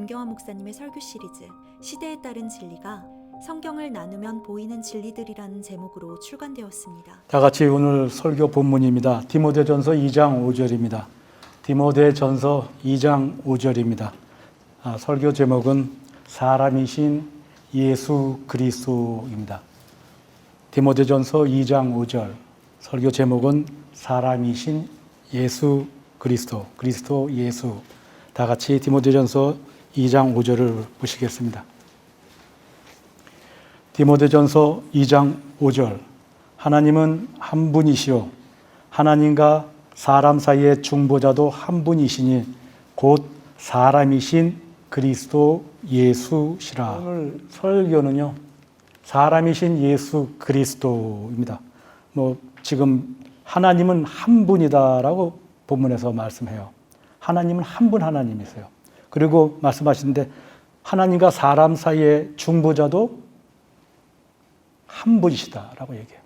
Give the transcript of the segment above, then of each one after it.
엄경화 목사님의 설교 시리즈 시대에 따른 진리가 성경을 나누면 보이는 진리들이라는 제목으로 출간되었습니다. 다 같이 오늘 설교 본문입니다. 디모데전서 2장 5절입니다. 디모데전서 2장 5절입니다. 설교 제목은 사람이신 예수 그리스도입니다. 디모데전서 2장 5절 설교 제목은 사람이신 예수 그리스도, 그리스도 예수. 다 같이 디모데전서 2장 5절을 보시겠습니다. 디모데전서 2장 5절 하나님은 한 분이시요 하나님과 사람 사이의 중보자도 한 분이시니 곧 사람이신 그리스도 예수시라. 오늘 설교는요, 사람이신 예수 그리스도입니다. 지금 하나님은 한 분이다라고 본문에서 말씀해요. 하나님은 한 분 하나님이세요. 그리고 말씀하시는데 하나님과 사람 사이의 중보자도 한 분이시다라고 얘기해요.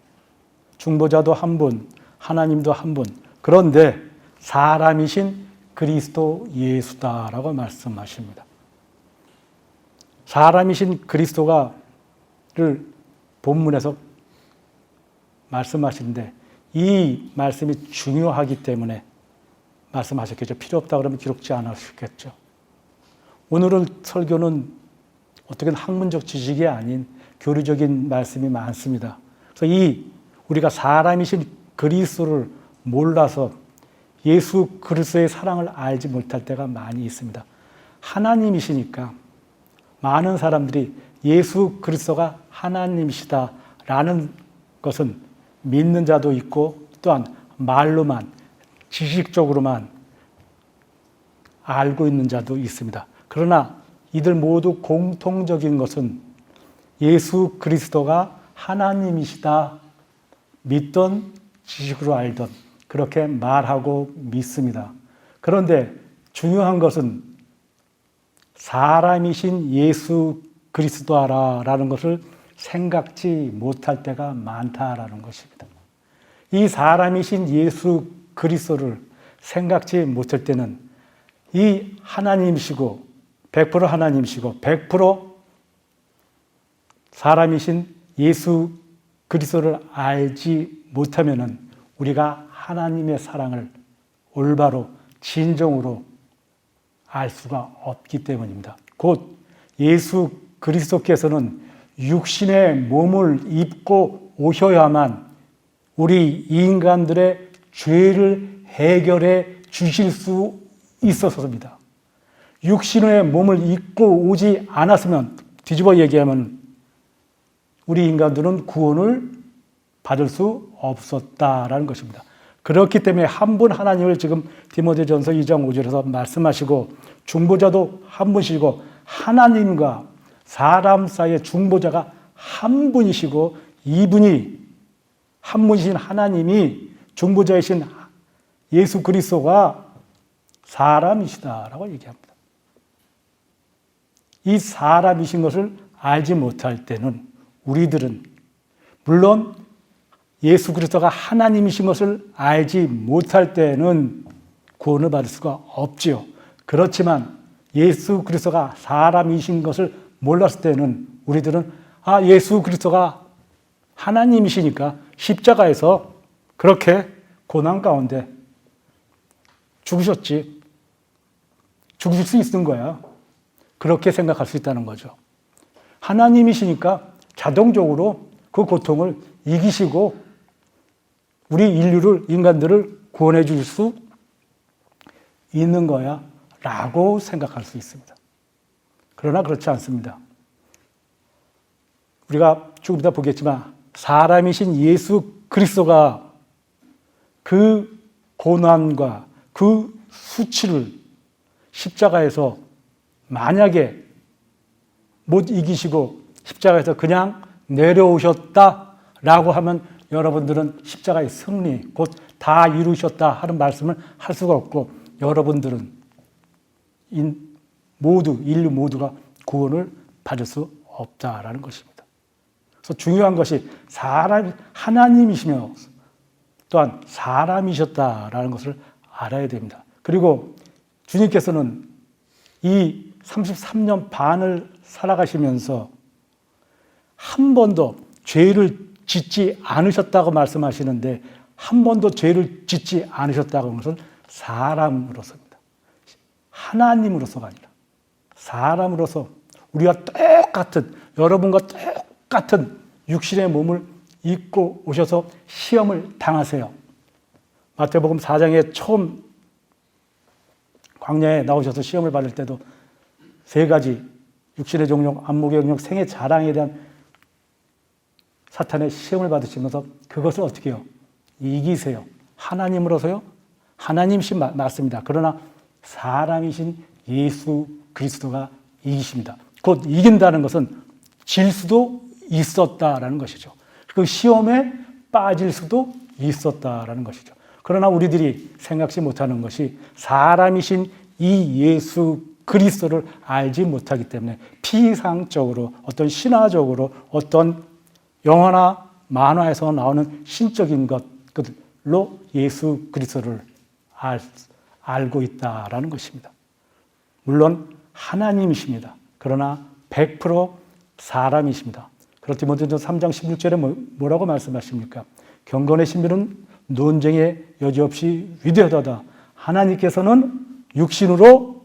중보자도 한 분, 하나님도 한 분. 그런데 사람이신 그리스도 예수다라고 말씀하십니다. 사람이신 그리스도가를 본문에서 말씀하시는데 이 말씀이 중요하기 때문에 말씀하셨겠죠. 필요 없다 그러면 기록지 않으셨겠죠. 오늘은 설교는 어떻게 학문적 지식이 아닌 교리적인 말씀이 많습니다. 그래서 우리가 사람이신 그리스도를 몰라서 예수 그리스도의 사랑을 알지 못할 때가 많이 있습니다. 하나님이시니까 많은 사람들이 예수 그리스도가 하나님이시다라는 것은 믿는 자도 있고 또한 말로만 지식적으로만 알고 있는 자도 있습니다. 그러나 이들 모두 공통적인 것은 예수 그리스도가 하나님이시다 믿던 지식으로 알던 그렇게 말하고 믿습니다. 그런데 중요한 것은 사람이신 예수 그리스도라는 것을 생각지 못할 때가 많다라는 것입니다. 이 사람이신 예수 그리스도를 생각지 못할 때는 이 하나님이시고 100% 하나님이시고 100% 사람이신 예수 그리스도를 알지 못하면은 우리가 하나님의 사랑을 올바로 진정으로 알 수가 없기 때문입니다. 곧 예수 그리스도께서는 육신의 몸을 입고 오셔야만 우리 인간들의 죄를 해결해 주실 수 있어서입니다. 육신의 몸을 입고 오지 않았으면 뒤집어 얘기하면 우리 인간들은 구원을 받을 수 없었다라는 것입니다. 그렇기 때문에 한 분 하나님을 지금 디모데전서 2장 5절에서 말씀하시고 중보자도 한 분이시고 하나님과 사람 사이의 중보자가 한 분이시고 이분이 한 분이신 하나님이 중보자이신 예수 그리스도가 사람이시다라고 얘기합니다. 이 사람이신 것을 알지 못할 때는 우리들은 물론 예수 그리스도가 하나님이신 것을 알지 못할 때는 구원을 받을 수가 없지요. 그렇지만 예수 그리스도가 사람이신 것을 몰랐을 때는 우리들은 예수 그리스도가 하나님이시니까 십자가에서 그렇게 고난 가운데 죽으셨지. 죽으실 수 있는 거야. 그렇게 생각할 수 있다는 거죠. 하나님이시니까 자동적으로 그 고통을 이기시고 우리 인간들을 구원해 줄 수 있는 거야 라고 생각할 수 있습니다. 그러나 그렇지 않습니다. 우리가 조금 이따 보겠지만 사람이신 예수 그리스도가 그 고난과 그 수치를 십자가에서 만약에 못 이기시고 십자가에서 그냥 내려오셨다라고 하면 여러분들은 십자가의 승리, 곧 다 이루셨다 하는 말씀을 할 수가 없고 여러분들은 인류 모두가 구원을 받을 수 없다라는 것입니다. 그래서 중요한 것이 하나님이시며 또한 사람이셨다라는 것을 알아야 됩니다. 그리고 주님께서는 이 33년 반을 살아가시면서 한 번도 죄를 짓지 않으셨다고 말씀하시는데 한 번도 죄를 짓지 않으셨다고 하는 것은 사람으로서입니다. 하나님으로서가 아니라 사람으로서 우리가 똑같은 여러분과 똑같은 육신의 몸을 입고 오셔서 시험을 당하세요. 마태복음 4장에 처음 광야에 나오셔서 시험을 받을 때도 세 가지 육신의 종력, 안목의 영역, 생의 자랑에 대한 사탄의 시험을 받으시면서 그것을 어떻게 해요? 이기세요. 하나님으로서요? 하나님이신 맞습니다. 그러나 사람이신 예수 그리스도가 이기십니다. 곧 이긴다는 것은 질 수도 있었다라는 것이죠. 그 시험에 빠질 수도 있었다라는 것이죠. 그러나 우리들이 생각지 못하는 것이 사람이신 이 예수 그리스도를 알지 못하기 때문에 피상적으로 어떤 신화적으로 어떤 영화나 만화에서 나오는 신적인 것들로 예수 그리스도를 알고 있다라는 것입니다. 물론 하나님이십니다. 그러나 100% 사람이십니다. 그렇지 디모데전서 3장 16절에 뭐라고 말씀하십니까? 경건의 신비는 논쟁의 여지없이 위대하다. 하나님께서는 육신으로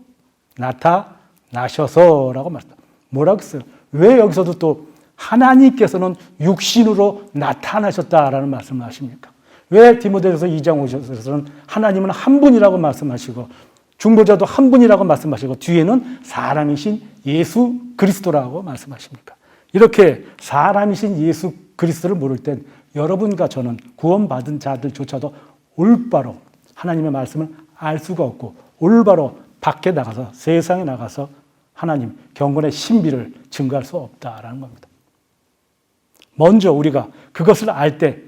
나타나셔서라고 말합니다. 뭐라고 했어요? 왜 여기서도 또 하나님께서는 육신으로 나타나셨다라는 말씀을 하십니까? 왜 디모데전서 2장 5절에서는 하나님은 한 분이라고 말씀하시고 중보자도 한 분이라고 말씀하시고 뒤에는 사람이신 예수 그리스도라고 말씀하십니까? 이렇게 사람이신 예수 그리스도를 모를 땐 여러분과 저는 구원받은 자들조차도 올바로 하나님의 말씀을 알 수가 없고 올바로 밖에 나가서 세상에 나가서 하나님 경건의 신비를 증거할 수 없다라는 겁니다. 먼저 우리가 그것을 알 때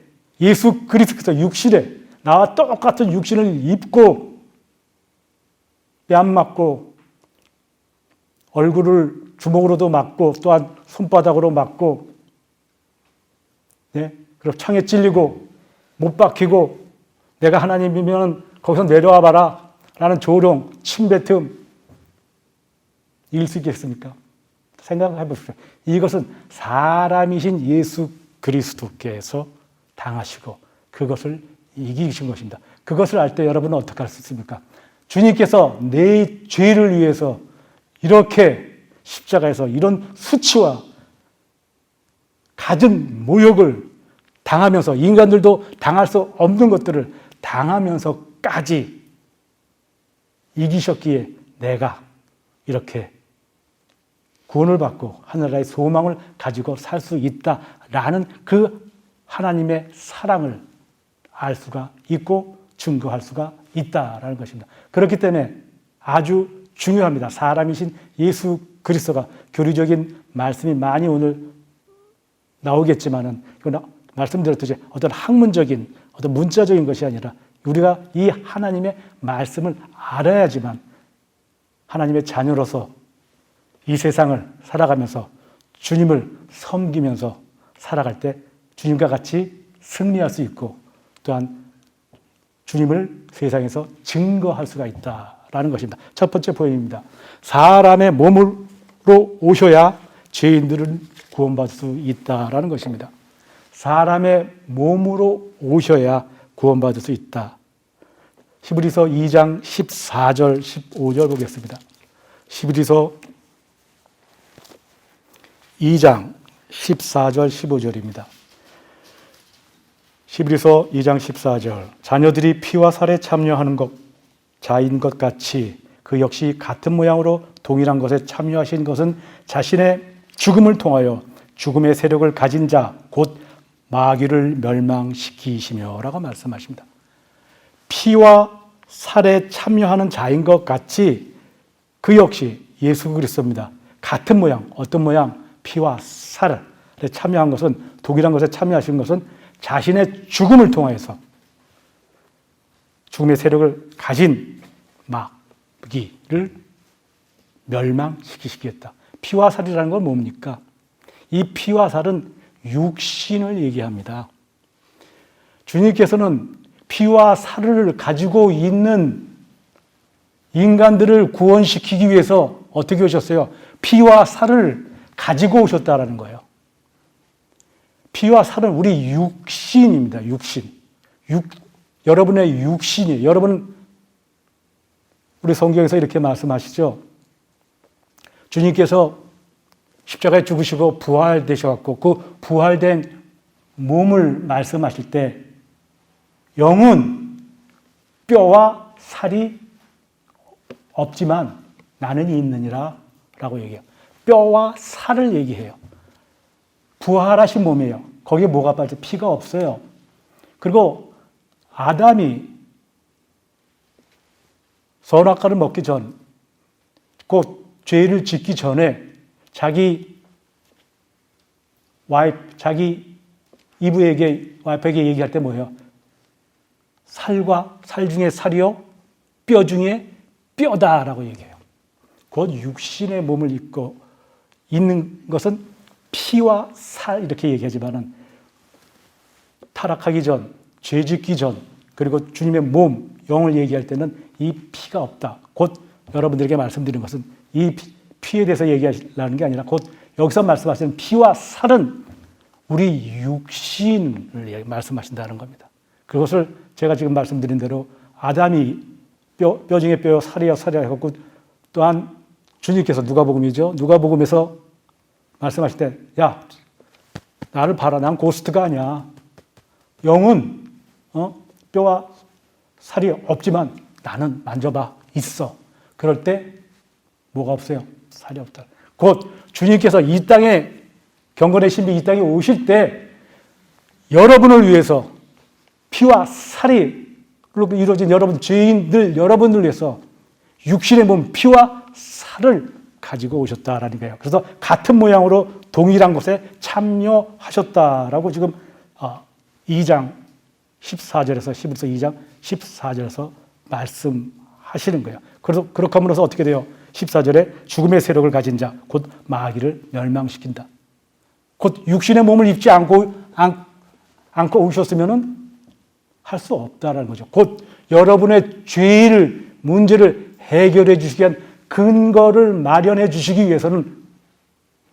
예수 그리스도께서 육신에 나와 똑같은 육신을 입고 뺨 맞고 얼굴을 주먹으로도 맞고 또한 손바닥으로 맞고 그리고 창에 찔리고 못 박히고 내가 하나님이면 거기서 내려와 봐라 라는 조롱, 침뱉음 이길 수 있겠습니까? 생각해 보십시오. 이것은 사람이신 예수 그리스도께서 당하시고 그것을 이기신 것입니다. 그것을 알 때 여러분은 어떻게 할 수 있습니까? 주님께서 내 죄를 위해서 이렇게 십자가에서 이런 수치와 갖은 모욕을 당하면서 인간들도 당할 수 없는 것들을 당하면서까지 이기셨기에 내가 이렇게 구원을 받고 하늘나라의 소망을 가지고 살 수 있다라는 그 하나님의 사랑을 알 수가 있고 증거할 수가 있다라는 것입니다. 그렇기 때문에 아주 중요합니다. 사람이신 예수 그리스도가 교리적인 말씀이 많이 오늘 나오겠지만은 말씀드렸듯이 어떤 학문적인 어떤 문자적인 것이 아니라 우리가 이 하나님의 말씀을 알아야지만 하나님의 자녀로서 이 세상을 살아가면서 주님을 섬기면서 살아갈 때 주님과 같이 승리할 수 있고 또한 주님을 세상에서 증거할 수가 있다라는 것입니다. 첫 번째 포인트입니다. 사람의 몸으로 오셔야 죄인들은 구원받을 수 있다라는 것입니다. 사람의 몸으로 오셔야 구원받을 수 있다. 히브리서 2장 14절 15절 보겠습니다. 히브리서 2장 14절 15절입니다. 히브리서 2장 14절 자녀들이 피와 살에 참여하는 것 자인 것 같이 그 역시 같은 모양으로 동일한 것에 참여하신 것은 자신의 죽음을 통하여 죽음의 세력을 가진 자 곧 마귀를 멸망시키시며 라고 말씀하십니다. 피와 살에 참여하는 자인 것 같이 그 역시 예수 그리스도입니다. 같은 모양, 어떤 모양? 피와 살에 참여한 것은 동일한 것에 참여하신 것은 자신의 죽음을 통하여서 죽음의 세력을 가진 마귀를 멸망시키시겠다. 피와 살이라는 건 뭡니까? 이 피와 살은 육신을 얘기합니다. 주님께서는 피와 살을 가지고 있는 인간들을 구원시키기 위해서 어떻게 오셨어요? 피와 살을 가지고 오셨다라는 거예요. 피와 살은 우리 육신입니다. 육신. 여러분의 육신이에요. 여러분, 우리 성경에서 이렇게 말씀하시죠. 주님께서 십자가에 죽으시고 부활되셔갖고 그 부활된 몸을 말씀하실 때 영은 뼈와 살이 없지만 나는 있느니라 라고 얘기해요. 뼈와 살을 얘기해요. 부활하신 몸이에요. 거기에 뭐가 빠져? 피가 없어요. 그리고 아담이 선악과를 먹기 전, 곧 죄를 짓기 전에 자기 와이프에게 얘기할 때 뭐예요? 살 중에 살이요, 뼈 중에 뼈다라고 얘기해요. 곧 육신의 몸을 입고 있는 것은 피와 살 이렇게 얘기하지만은 타락하기 전, 죄 짓기 전, 그리고 주님의 몸, 영을 얘기할 때는 이 피가 없다. 곧 여러분들에게 말씀드린 것은 이 피에 대해서 얘기하려는 게 아니라 곧 여기서 말씀하시는 피와 살은 우리 육신을 말씀하신다는 겁니다. 그것을 제가 지금 말씀드린 대로 아담이 뼈 중에 뼈요 살이요 살이요 해갖고 또한 주님께서 누가복음이죠. 누가복음에서 말씀하실 때 야, 나를 봐라. 난 고스트가 아니야. 영은 뼈와 살이 없지만 나는 만져봐. 있어. 그럴 때 뭐가 없어요? 살이 없다. 곧 주님께서 이 땅에 경건의 신비 이 땅에 오실 때 여러분을 위해서 피와 살이 이루어진 여러분 죄인들 여러분들 위해서 육신의 몸 피와 살을 가지고 오셨다라는 거예요. 그래서 같은 모양으로 동일한 것에 참여하셨다라고 지금 2장 14절에서 11서 2장 14절에서 말씀하시는 거예요. 그래서 그렇게 함으로써 어떻게 돼요? 14절에 죽음의 세력을 가진 자, 곧 마귀를 멸망시킨다. 곧 육신의 몸을 입지 않고 오셨으면은 할 수 없다라는 거죠. 곧 여러분의 죄를, 문제를 해결해 주시기 위한 근거를 마련해 주시기 위해서는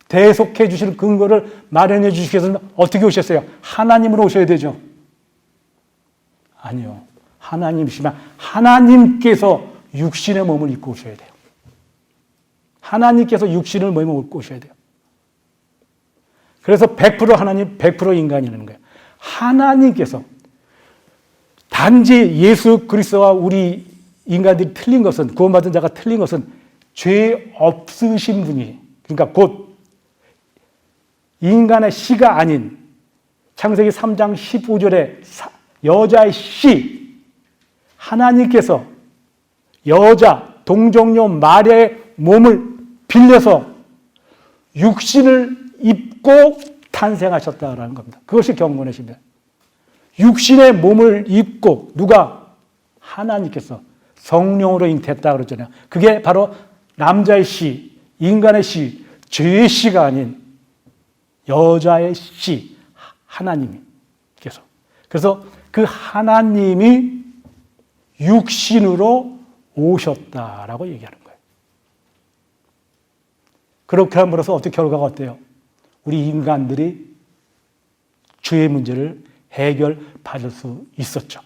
대속해 주시는 근거를 마련해 주시기 위해서는 어떻게 오셨어요? 하나님으로 오셔야 되죠. 아니요. 하나님이시면 하나님께서 육신의 몸을 입고 오셔야 돼요. 하나님께서 육신을 몸을 입고 오셔야 돼요. 그래서 100% 하나님, 100% 인간이라는 거예요. 하나님께서 단지 예수 그리스도와 우리 인간들이 틀린 것은, 구원받은 자가 틀린 것은 죄 없으신 분이, 그러니까 곧 인간의 씨가 아닌 창세기 3장 15절에 여자의 씨, 하나님께서 여자 동정녀 마리아의 몸을 빌려서 육신을 입고 탄생하셨다라는 겁니다. 그것이 경건의 신비예요. 육신의 몸을 입고 누가? 하나님께서 성령으로 잉태했다 그러잖아요. 그게 바로 남자의 씨, 인간의 씨, 죄의 씨가 아닌 여자의 씨, 하나님께서. 그래서 그 하나님이 육신으로 오셨다라고 얘기하는 거예요. 그렇게 함으로써 어떻게 결과가 어때요? 우리 인간들이 죄의 문제를 해결받을 수 있었죠.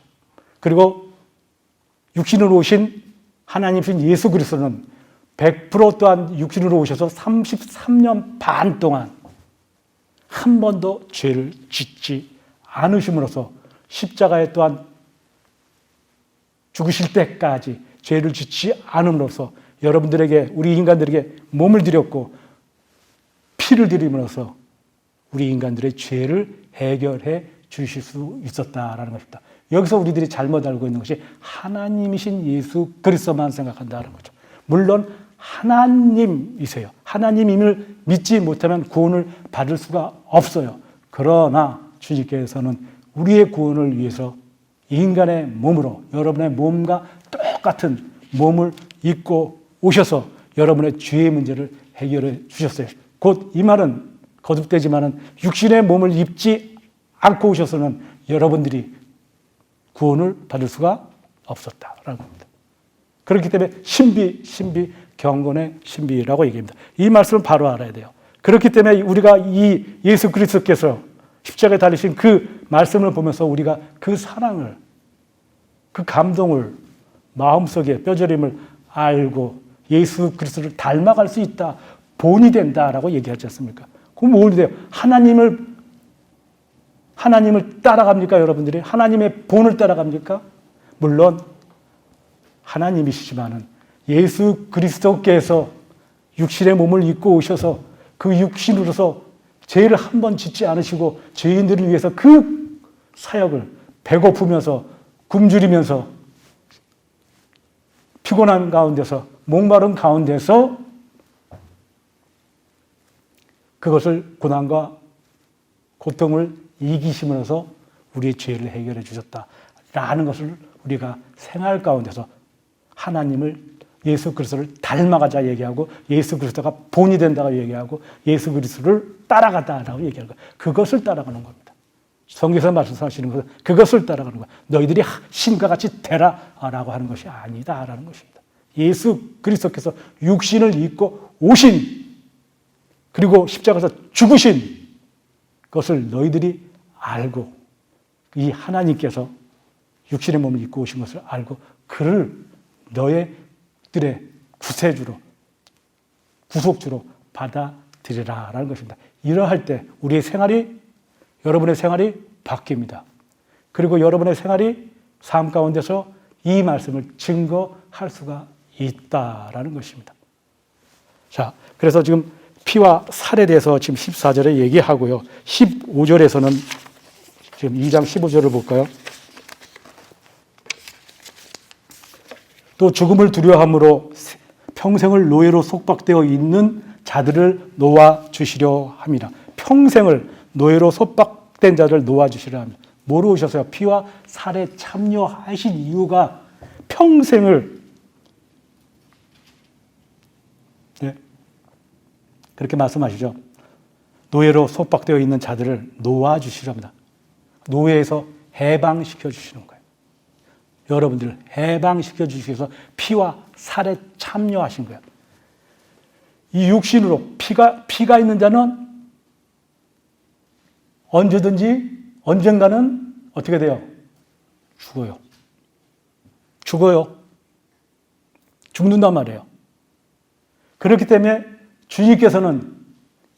그리고 육신으로 오신 하나님이신 예수 그리스도는 100% 또한 육신으로 오셔서 33년 반 동안 한 번도 죄를 짓지 않으심으로써 십자가에 또한 죽으실 때까지 죄를 짓지 않음으로써 여러분들에게, 우리 인간들에게 몸을 드렸고 피를 드림으로써 우리 인간들의 죄를 해결해 주실 수 있었다라는 것입니다. 여기서 우리들이 잘못 알고 있는 것이 하나님이신 예수 그리스도만 생각한다는 거죠. 물론 하나님이세요. 하나님임을 믿지 못하면 구원을 받을 수가 없어요. 그러나 주님께서는 우리의 구원을 위해서 인간의 몸으로 여러분의 몸과 똑같은 몸을 입고 오셔서 여러분의 죄의 문제를 해결해 주셨어요. 곧 이 말은 거듭되지만은 육신의 몸을 입지 않고 오셔서는 여러분들이 구원을 받을 수가 없었다라는 겁니다. 그렇기 때문에 신비 경건의 신비라고 얘기합니다. 이 말씀을 바로 알아야 돼요. 그렇기 때문에 우리가 이 예수 그리스도께서 십자가에 달리신 그 말씀을 보면서 우리가 그 사랑을, 그 감동을 마음속에 뼈저림을 알고 예수 그리스도를 닮아갈 수 있다, 본이 된다라고 얘기하지 않습니까? 그럼 뭔이 돼요? 하나님을 따라갑니까, 여러분들이? 하나님의 본을 따라갑니까? 물론 하나님이시지만은 예수 그리스도께서 육신의 몸을 입고 오셔서 그 육신으로서 죄를 한 번 짓지 않으시고 죄인들을 위해서 그 사역을 배고프면서 굶주리면서 피곤한 가운데서 목마른 가운데서 그것을 고난과 고통을 이기심으로써 우리의 죄를 해결해 주셨다라는 것을 우리가 생활 가운데서 하나님을 예수 그리스도를 닮아가자 얘기하고 예수 그리스도가 본이 된다고 얘기하고 예수 그리스도를 따라가다라고 얘기하는 거예요. 그것을 따라가는 겁니다. 성경에서 말씀하시는 것은 그것을 따라가는 거예요. 너희들이 신과 같이 되라라고 하는 것이 아니다라는 것입니다. 예수 그리스도께서 육신을 입고 오신 그리고 십자가에서 죽으신 것을 너희들이 알고 이 하나님께서 육신의 몸을 입고 오신 것을 알고 그를 너희들의 구세주로 구속주로 받아들이라라는 것입니다. 이러할 때 우리의 생활이 여러분의 생활이 바뀝니다. 그리고 여러분의 생활이 삶 가운데서 이 말씀을 증거할 수가 있다라는 것입니다. 자, 그래서 지금 피와 살에 대해서 지금 14절에 얘기하고요. 15절에서는 지금 2장 15절을 볼까요? 또 죽음을 두려워함으로 평생을 노예로 속박되어 있는 자들을 놓아주시려 합니다. 평생을 노예로 속박된 자들을 놓아주시려 합니다. 뭐로 오셨어요? 피와 살에 참여하신 이유가 평생을 그렇게 말씀하시죠. 노예로 속박되어 있는 자들을 놓아주시려 합니다. 노예에서 해방시켜 주시는 거예요. 여러분들을 해방시켜 주시기 위해서 피와 살에 참여하신 거예요. 이 육신으로 피가 있는 자는 언젠가는 어떻게 돼요? 죽어요. 죽는단 말이에요. 그렇기 때문에 주님께서는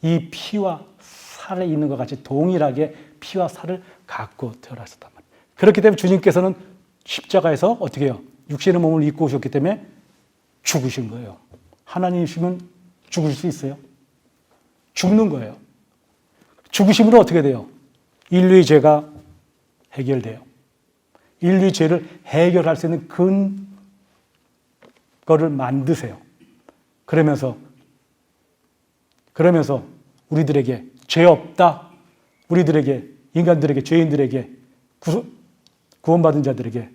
이 피와 살에 있는 것 같이 동일하게 피와 살을 갖고 태어나셨단 말이에요. 그렇기 때문에 주님께서는 십자가에서 어떻게 해요? 육신의 몸을 입고 오셨기 때문에 죽으신 거예요. 하나님이시면 죽을 수 있어요? 죽는 거예요. 죽으심으로 어떻게 돼요? 인류의 죄가 해결돼요. 인류의 죄를 해결할 수 있는 근거를 만드세요. 그러면서 우리들에게 죄 없다, 우리들에게 인간들에게 죄인들에게 구원받은 자들에게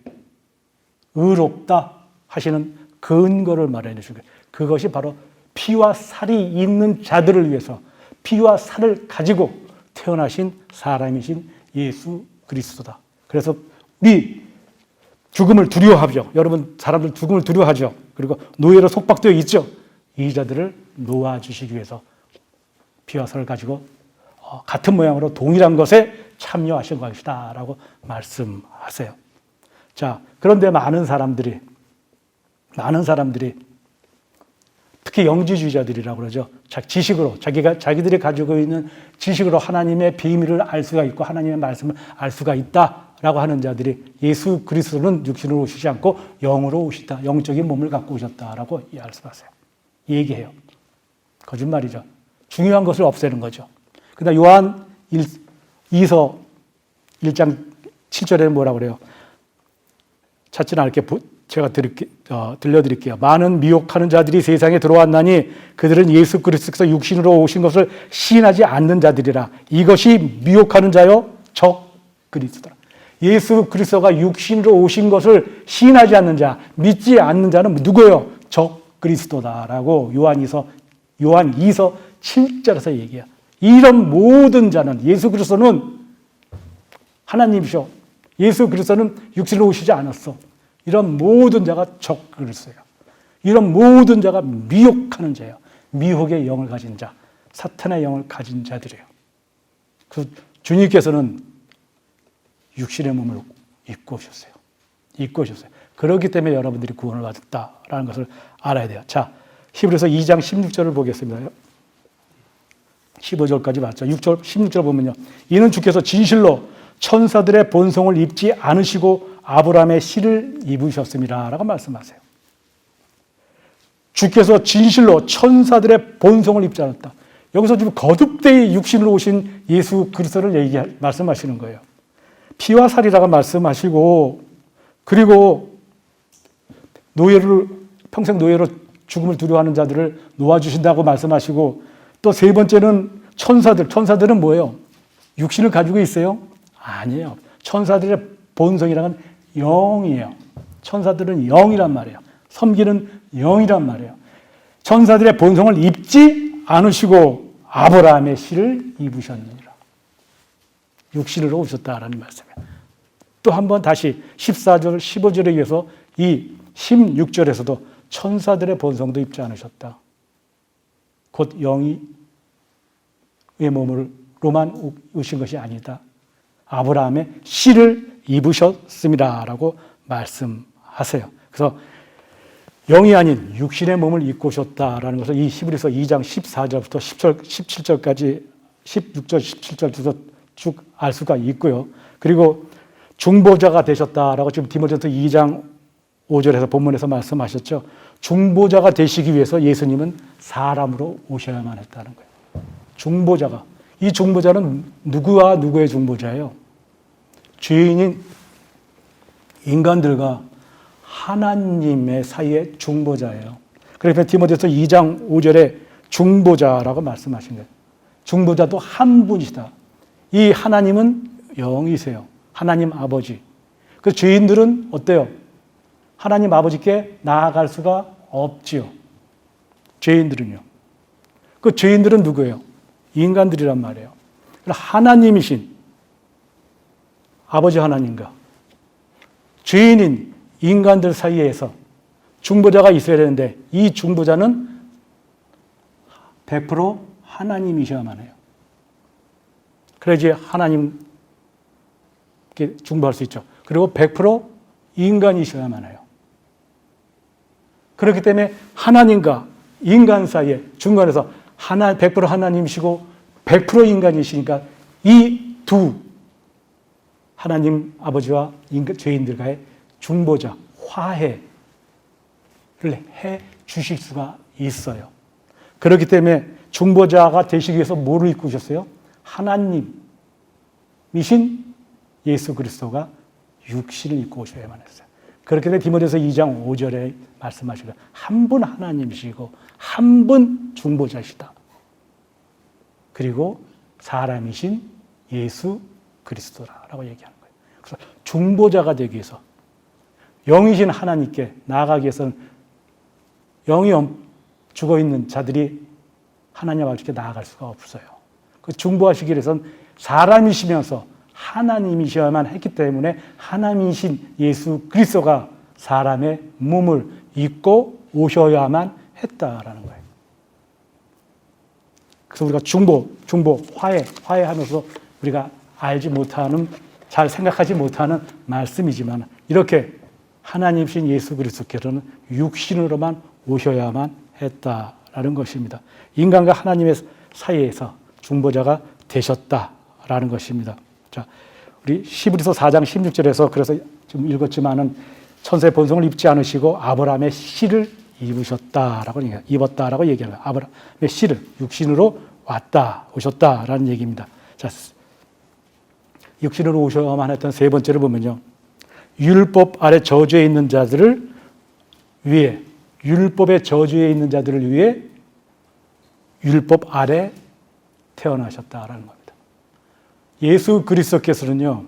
의롭다 하시는 근거를 마련해 주신 거예요. 그것이 바로 피와 살이 있는 자들을 위해서 피와 살을 가지고 태어나신 사람이신 예수 그리스도다. 그래서 우리 죽음을 두려워하죠. 여러분 사람들 죽음을 두려워하죠. 그리고 노예로 속박되어 있죠. 이 자들을 놓아주시기 위해서 피와 살을 가지고 같은 모양으로 동일한 것에 참여하신 것이다 라고 말씀하세요. 자, 그런데 많은 사람들이 특히 영지주의자들이라고 그러죠. 지식으로 자기들이 가지고 있는 지식으로 하나님의 비밀을 알 수가 있고 하나님의 말씀을 알 수가 있다라고 하는 자들이 예수 그리스도는 육신으로 오시지 않고 영으로 오시다. 영적인 몸을 갖고 오셨다라고 말씀하세요. 얘기해요. 거짓말이죠. 중요한 것을 없애는 거죠. 그다음 요한 2서 1장 7절에는 뭐라고 그래요? 찾지는 않을게 제가 들려드릴게요. 많은 미혹하는 자들이 세상에 들어왔나니 그들은 예수 그리스도께서 육신으로 오신 것을 시인하지 않는 자들이라. 이것이 미혹하는 자요 적 그리스도라. 예수 그리스도가 육신으로 오신 것을 시인하지 않는 자, 믿지 않는 자는 누구예요? 적 그리스도다라고 요한 2서 7절에서 얘기해요. 이런 모든 자는 예수 그리스도는 하나님이셔. 예수 그리스도는 육신으로 오시지 않았어. 이런 모든 자가 적 그리스도예요. 이런 모든 자가 미혹하는 자예요. 미혹의 영을 가진 자, 사탄의 영을 가진 자들이에요. 그 주님께서는 육신의 몸을 입고 오셨어요. 입고 오셨어요. 그렇기 때문에 여러분들이 구원을 받았다라는 것을 알아야 돼요. 자, 히브리서 2장 16절을 보겠습니다. 15절까지 봤죠. 16절 보면요. 이는 주께서 진실로 천사들의 본성을 입지 않으시고 아브라함의 씨를 입으셨습니다. 라고 말씀하세요. 주께서 진실로 천사들의 본성을 입지 않았다. 여기서 지금 거듭되이 육신으로 오신 예수 그리스도를 말씀하시는 거예요. 피와 살이라고 말씀하시고, 그리고 평생 노예로 죽음을 두려워하는 자들을 놓아주신다고 말씀하시고, 또 세 번째는 천사들은 뭐예요? 육신을 가지고 있어요? 아니에요. 천사들의 본성이라는 영이에요. 천사들은 영이란 말이에요. 섬기는 영이란 말이에요. 천사들의 본성을 입지 않으시고 아브라함의 씨를 입으셨느니라. 육신으로 오셨다라는 말씀이에요. 또 한 번 다시 14절, 15절에 의해서 이 16절에서도 천사들의 본성도 입지 않으셨다. 곧 영이 의 몸으로만 오신 것이 아니다. 아브라함의 씨를 입으셨습니다라고 말씀하세요. 그래서 영이 아닌 육신의 몸을 입고 오셨다라는 것을 이 히브리서 2장 14절부터 17절까지 16절, 17절에서 쭉 알 수가 있고요. 그리고 중보자가 되셨다라고 지금 디모데전서 2장 5절에서 본문에서 말씀하셨죠. 중보자가 되시기 위해서 예수님은 사람으로 오셔야만 했다는 거예요. 중보자가. 이 중보자는 누구와 누구의 중보자예요? 죄인인 인간들과 하나님의 사이의 중보자예요. 그래서 디모데전서 2장 5절에 중보자라고 말씀하신 거예요. 중보자도 한 분이시다. 이 하나님은 영이세요. 하나님 아버지. 그 죄인들은 어때요? 하나님 아버지께 나아갈 수가 없지요. 죄인들은요. 그 죄인들은 누구예요? 인간들이란 말이에요. 하나님이신 아버지 하나님과 죄인인 인간들 사이에서 중보자가 있어야 되는데 이 중보자는 100% 하나님이셔야만 해요. 그래야지 하나님께 중보할 수 있죠. 그리고 100% 인간이셔야만 해요. 그렇기 때문에 하나님과 인간 사이에 중간에서 100% 하나님이시고 100% 인간이시니까 이 두 하나님 아버지와 죄인들과의 중보자, 화해를 해 주실 수가 있어요. 그렇기 때문에 중보자가 되시기 위해서 뭐를 입고 오셨어요? 하나님이신 예수 그리스도가 육신을 입고 오셔야만 했어요. 그렇기 때문에 디모데전서 2장 5절에 말씀하시고 한 분 하나님이시고 한 분 중보자시다. 그리고 사람이신 예수 그리스도라고 얘기하는 거예요. 그래서 중보자가 되기 위해서 영이신 하나님께 나아가기 위해서는 영이 죽어있는 자들이 하나님 아버지께 나아갈 수가 없어요. 그 중보하시기 위해서는 사람이시면서 하나님이셔야만 했기 때문에 하나님이신 예수 그리스도가 사람의 몸을 입고 오셔야만 했다라는 거예요. 그래서 우리가 중보, 화해하면서 우리가 알지 못하는, 잘 생각하지 못하는 말씀이지만 이렇게 하나님이신 예수 그리스도께서는 육신으로만 오셔야만 했다라는 것입니다. 인간과 하나님의 사이에서 중보자가 되셨다라는 것입니다. 자, 우리 히브리서 4장 16절에서 그래서 좀 읽었지만은 천사의 본성을 입지 않으시고 아브라함의 씨를 입었다라고 얘기하는 거예요. 아브라함의 씨를 육신으로 오셨다라는 얘기입니다. 자, 육신으로 오셔야만 했던 세 번째를 보면요. 율법 아래 저주에 있는 자들을 위해, 율법의 저주에 있는 자들을 위해 율법 아래 태어나셨다라는 겁니다. 예수 그리스도께서는요,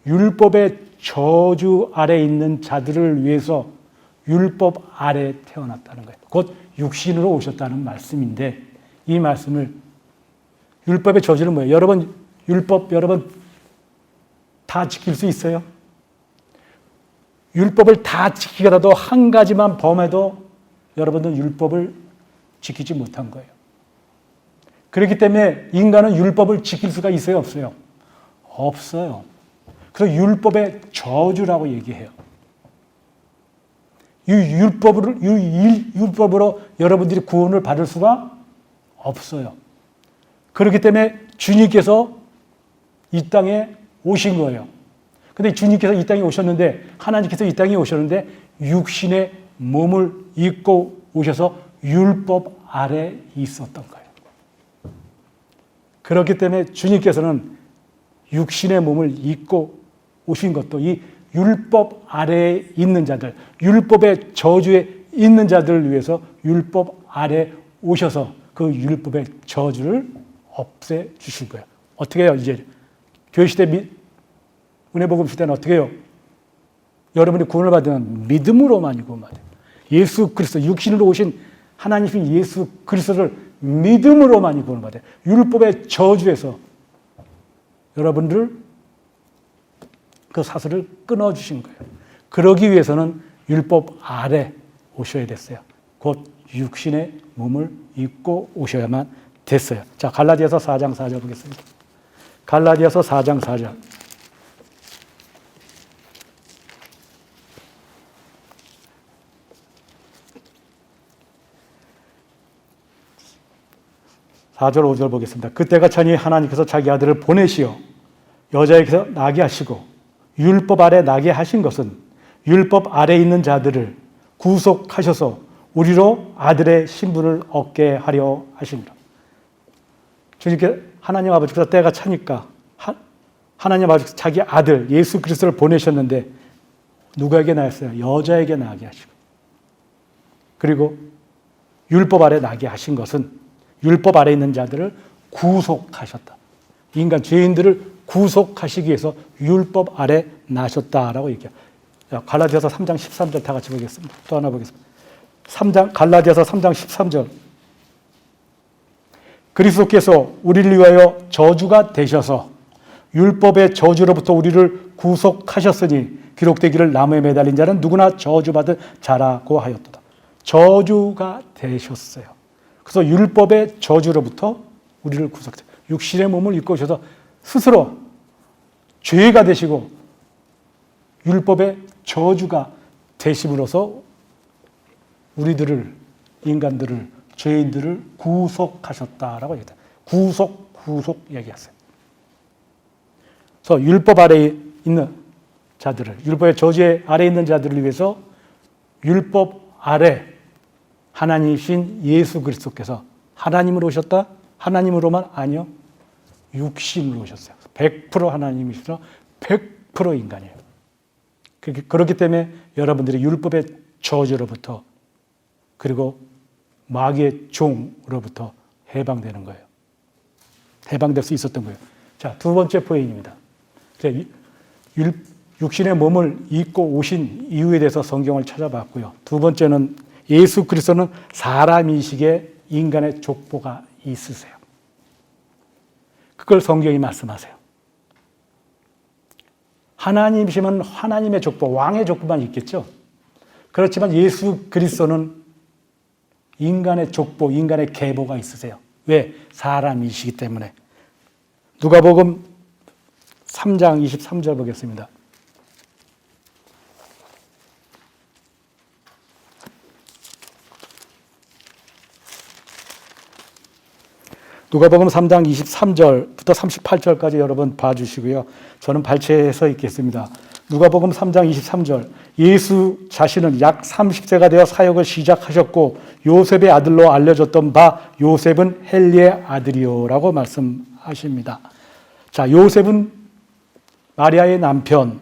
율법의 저주 아래 있는 자들을 위해서 율법 아래 태어났다는 거예요. 곧 육신으로 오셨다는 말씀인데 이 말씀을 율법의 저주는 뭐예요? 여러분 다 지킬 수 있어요? 율법을 다 지키더라도 한 가지만 범해도 여러분들은 율법을 지키지 못한 거예요. 그렇기 때문에 인간은 율법을 지킬 수가 있어요, 없어요? 없어요. 그래서 율법의 저주라고 얘기해요. 이 율법으로 여러분들이 구원을 받을 수가 없어요. 그렇기 때문에 주님께서 이 땅에 오신 거예요. 근데 주님께서 이 땅에 오셨는데, 하나님께서 이 땅에 오셨는데 육신의 몸을 입고 오셔서 율법 아래 있었던 거예요. 그렇기 때문에 주님께서는 육신의 몸을 입고 오신 것도 이 율법 아래에 있는 자들, 율법의 저주에 있는 자들을 위해서 율법 아래 오셔서 그 율법의 저주를 없애 주신 거예요. 어떻게 해요? 이제 교회 시대 은혜복음 시대는 어떻게 해요? 여러분이 구원을 받으면 믿음으로만이 구원받아요. 예수 그리스도 육신으로 오신 하나님이신 예수 그리스도를 믿음으로만이 구원을 받아요. 율법의 저주에서 여러분들 그 사슬을 끊어주신 거예요. 그러기 위해서는 율법 아래 오셔야 됐어요. 곧 육신의 몸을 입고 오셔야만 됐어요. 자, 갈라디아서 4장 4절 보겠습니다. 갈라디아서 4장 4절. (4절) (5절) 보겠습니다. 그때가 차니 하나님께서 자기 아들을 보내시어 여자에게서 나게 하시고 율법 아래 나게 하신 것은 율법 아래 있는 자들을 구속하셔서 우리로 아들의 신분을 얻게 하려 하십니다. 주님께 하나님 아버지께서 때가 차니까 하나님 아버지께서 자기 아들 예수 그리스도를 보내셨는데 누구에게 나였어요? 여자에게 나게 하시고, 그리고 율법 아래 나게 하신 것은 율법 아래 있는 자들을 구속하셨다. 인간 죄인들을 구속하시기 위해서 율법 아래 나셨다라고 얘기해요. 갈라디아서 3장 13절 다 같이 보겠습니다. 또 하나 보겠습니다. 갈라디아서 3장 13절. 그리스도께서 우리를 위하여 저주가 되셔서 율법의 저주로부터 우리를 구속하셨으니 기록되기를 나무에 매달린 자는 누구나 저주받은 자라고 하였도다. 저주가 되셨어요. 그래서 율법의 저주로부터 우리를 구속했어요. 육신의 몸을 입고 오셔서 스스로 죄가 되시고 율법의 저주가 되심으로써 우리들을, 인간들을, 죄인들을 구속하셨다라고 얘기합니다. 구속 얘기했어요. 그래서 율법 아래에 있는 자들을, 율법의 저주 아래에 있는 자들을 위해서 율법 아래 하나님이신 예수 그리스도께서 하나님으로 오셨다? 하나님으로만? 아니요. 육신으로 오셨어요. 100% 하나님이시죠. 100% 인간이에요. 그렇기 때문에 여러분들이 율법의 저주로부터 그리고 마귀의 종으로부터 해방되는 거예요. 해방될 수 있었던 거예요. 자, 두 번째 포인트입니다. 육신의 몸을 입고 오신 이유에 대해서 성경을 찾아봤고요. 두 번째는 예수 그리스도는 사람이시기에 인간의 족보가 있으세요. 그걸 성경이 말씀하세요. 하나님이시면 하나님의 족보, 왕의 족보만 있겠죠. 그렇지만 예수 그리스도는 인간의 족보, 인간의 계보가 있으세요. 왜? 사람이시기 때문에. 누가복음 3장 23절 보겠습니다. 누가복음 3장 23절부터 38절까지 여러분 봐주시고요. 저는 발췌해서 읽겠습니다. 누가복음 3장 23절. 예수 자신은 약 30세가 되어 사역을 시작하셨고 요셉의 아들로 알려졌던 바 요셉은 헬리의 아들이요라고 말씀하십니다. 자, 요셉은 마리아의 남편,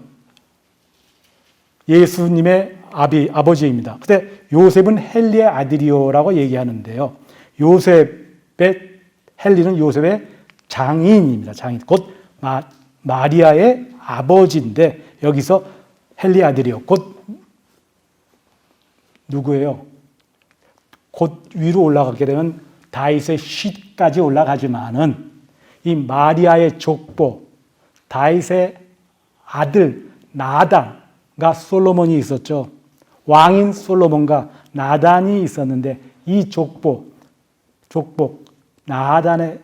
예수님의 아버지입니다. 근데 요셉은 헬리의 아들이요라고 얘기하는데요. 헬리는 요셉의 장인입니다. 장인. 곧 마리아의 아버지인데 여기서 헬리 아들이요. 곧 누구예요? 곧 위로 올라가게 되면 다윗의 쉿까지 올라가지만은 이 마리아의 족보, 다윗의 아들 나단과 솔로몬이 있었죠. 왕인 솔로몬과 나단이 있었는데 이 족보, 나단의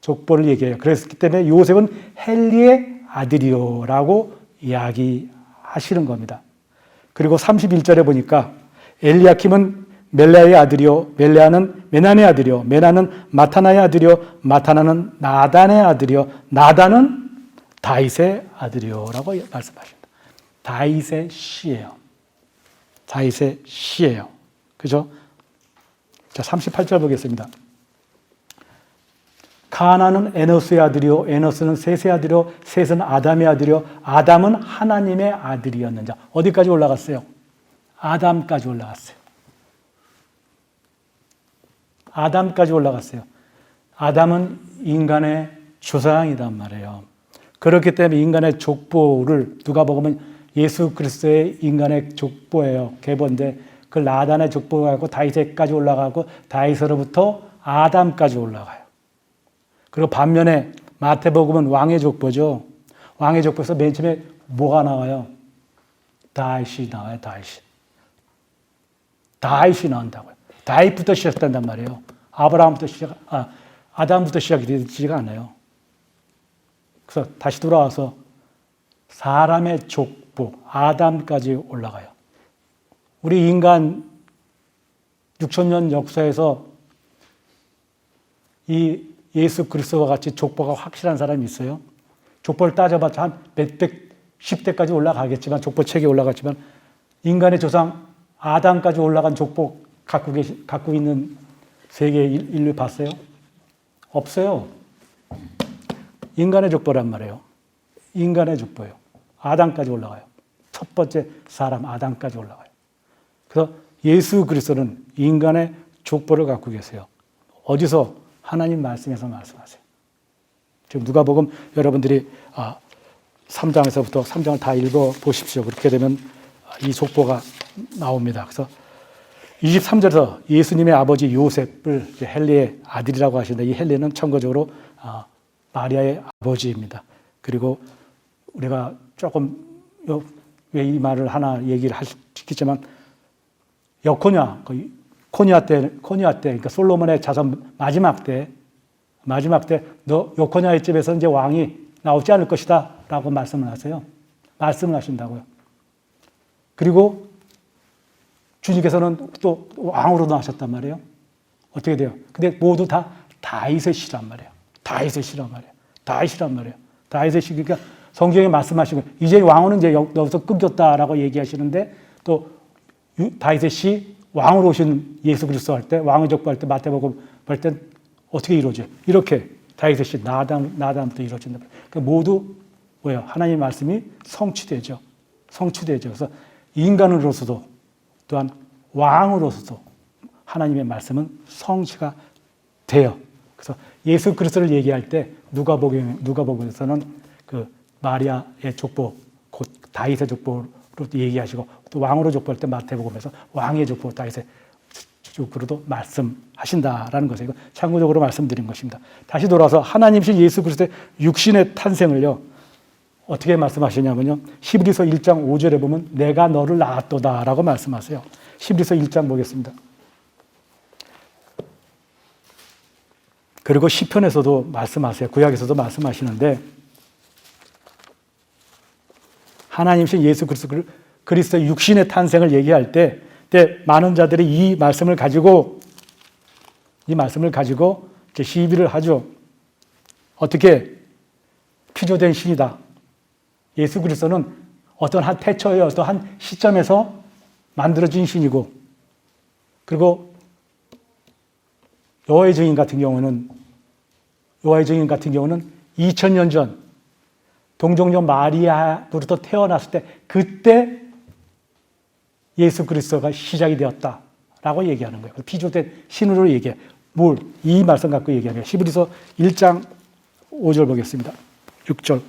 족보를 얘기해요. 그랬기 때문에 요셉은 헬리의 아들이요라고 이야기하시는 겁니다. 그리고 31절에 보니까 엘리야킴은 멜레아의 아들이요, 멜레아는 메난의 아들이요, 메난은 마타나의 아들이요, 마타나는 나단의 아들이요, 나단은 다윗의 아들이요라고 말씀하십니다. 다윗의 씨예요. 다윗의 씨예요. 그죠? 자, 38절 보겠습니다. 가나는 에노스의 아들이요, 에노스는 셋의 아들이요, 셋은 아담의 아들이요, 아담은 하나님의 아들이었는 자. 어디까지 올라갔어요? 아담까지 올라갔어요. 아담까지 올라갔어요. 아담은 인간의 조상이란 말이에요. 그렇기 때문에 인간의 족보를 누가 보면 예수 그리스도의 인간의 족보예요. 계보인데 그 나단의 족보가 갖고 다윗에까지 올라가고 다윗으로부터 아담까지 올라가요. 그리고 반면에 마태복음은 왕의 족보죠. 왕의 족보에서 맨 처음에 뭐가 나와요? 다윗이 나와요. 다윗이 나온다고요. 다윗부터 시작된단 말이에요. 아담부터 시작이 되지가 않아요. 그래서 다시 돌아와서 사람의 족보, 아담까지 올라가요. 우리 인간 6,000년 역사에서 이 예수 그리스도와 같이 족보가 확실한 사람이 있어요? 족보를 따져봤자 한 몇백, 10대까지 올라가겠지만, 족보 책에 올라갔지만, 인간의 조상 아담까지 올라간 족보 갖고 있는 세계 인류 봤어요? 없어요. 인간의 족보란 말이에요. 인간의 족보예요. 아담까지 올라가요. 첫 번째 사람 아담까지 올라가요. 그래서 예수 그리스도는 인간의 족보를 갖고 계세요. 어디서? 하나님 말씀에서 말씀하세요. 지금 누가복음 여러분들이 3장에서부터 3장을 다 읽어 보십시오. 그렇게 되면 이 족보가 나옵니다. 그래서 23절에서 예수님의 아버지 요셉을 헬리의 아들이라고 하시는데 이 헬리는 참고적으로 마리아의 아버지입니다. 그리고 우리가 조금 왜 이 말을 하나 얘기를 하시겠지만 코니아 때, 그러니까 솔로몬의 자손 마지막 때, 너 요코냐의 집에서 이제 왕이 나오지 않을 것이다 라고 말씀을 하세요. 말씀을 하신다고요. 그리고 주님께서는 또 왕으로 나오셨단 말이에요. 어떻게 돼요? 근데 모두 다 다윗의 씨란 말이에요. 다윗의 씨, 그러니까 성경에 말씀하시고, 이제 왕은 이제 여기서 끊겼다라고 얘기하시는데, 또 다윗의 씨, 왕으로 오신 예수 그리스도 할 때, 왕의 족보할 때, 마태복음 할 때 어떻게 이루어져요? 이렇게 다윗의 씨, 나담부터 이루어진다. 그러니까 모두 뭐예요? 하나님의 말씀이 성취되죠. 그래서 인간으로서도 또한 왕으로서도 하나님의 말씀은 성취가 돼요. 그래서 예수 그리스도를 얘기할 때 누가복음에서는 그 마리아의 족보, 곧 다윗의 족보로 얘기하시고 또 왕으로 족보할 때 마태복음에서 왕의 족보, 다윗의 족보로도 말씀하신다라는 것이고 참고적으로 말씀드린 것입니다. 다시 돌아서 하나님이신 예수 그리스도의 육신의 탄생을요 어떻게 말씀하시냐면요 히브리서 1장 5절에 보면 내가 너를 낳았도다라고 말씀하세요. 히브리서 1장 보겠습니다. 그리고 시편에서도 말씀하세요. 구약에서도 말씀하시는데 하나님이신 예수 그리스도의 육신의 탄생을 얘기할 때 많은 자들이 이 말씀을 가지고 이제 시비를 하죠. 어떻게? 피조된 신이다. 예수 그리스도는 어떤 한 태초의 어떤 한 시점에서 만들어진 신이고, 그리고 여호와의 증인 같은 경우는 2000년 전 동정녀 마리아부터 태어났을 때 그때 예수 그리스도가 시작이 되었다라고 얘기하는 거예요. 피조된 신으로 얘기해요. 이 말씀 갖고 얘기하는 거예요. 히브리서 1장 5절 보겠습니다. 6절.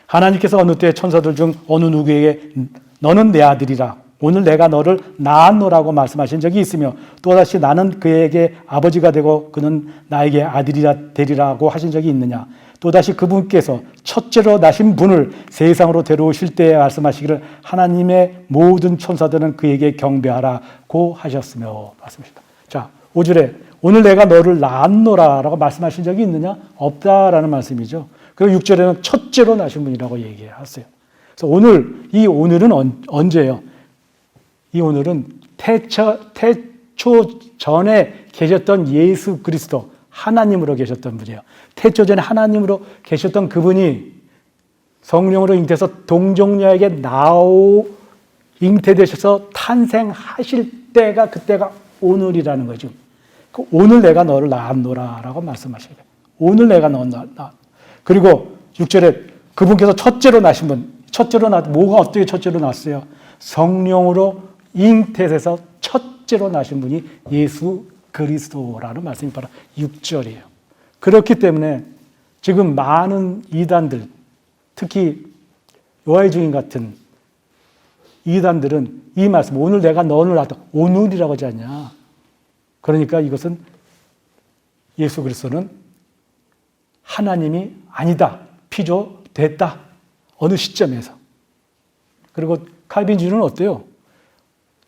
하나님께서 어느 때 천사들 중 어느 누구에게 너는 내 아들이라 오늘 내가 너를 낳았노라고 말씀하신 적이 있으며 또다시 나는 그에게 아버지가 되고 그는 나에게 아들이라 되리라고 하신 적이 있느냐. 또다시 그분께서 첫째로 나신 분을 세상으로 데려오실 때에 말씀하시기를 하나님의 모든 천사들은 그에게 경배하라고 하셨으며 말씀하십니다. 자, 5절에 오늘 내가 너를 낳았노라 라고 말씀하신 적이 있느냐? 없다라는 말씀이죠. 그리고 6절에는 첫째로 나신 분이라고 얘기하세요. 그래서 오늘은 언제예요? 이 오늘은 태초 전에 계셨던 예수 그리스도, 하나님으로 계셨던 분이에요. 태초 전에 하나님으로 계셨던 그분이 성령으로 잉태해서 동정녀에게 잉태되셔서 탄생하실 때가 그때가 오늘이라는 거죠. 오늘 내가 너를 낳았노라 라고 말씀하시는 거예요. 오늘 내가 너를 낳았노라. 그리고 6절에 그분께서 첫째로 나신 분, 뭐가 어떻게 첫째로 났어요? 성령으로 잉태해서 첫째로 나신 분이 예수 그리스도라는 말씀이 바로 6절이에요. 그렇기 때문에 지금 많은 이단들, 특히 요한의 증인 같은 이단들은 이 말씀, 오늘 내가 너를 낳았다. 오늘이라고 하지 않냐. 그러니까 이것은 예수 그리스도는 하나님이 아니다. 피조됐다. 어느 시점에서. 그리고 칼빈주의는 어때요?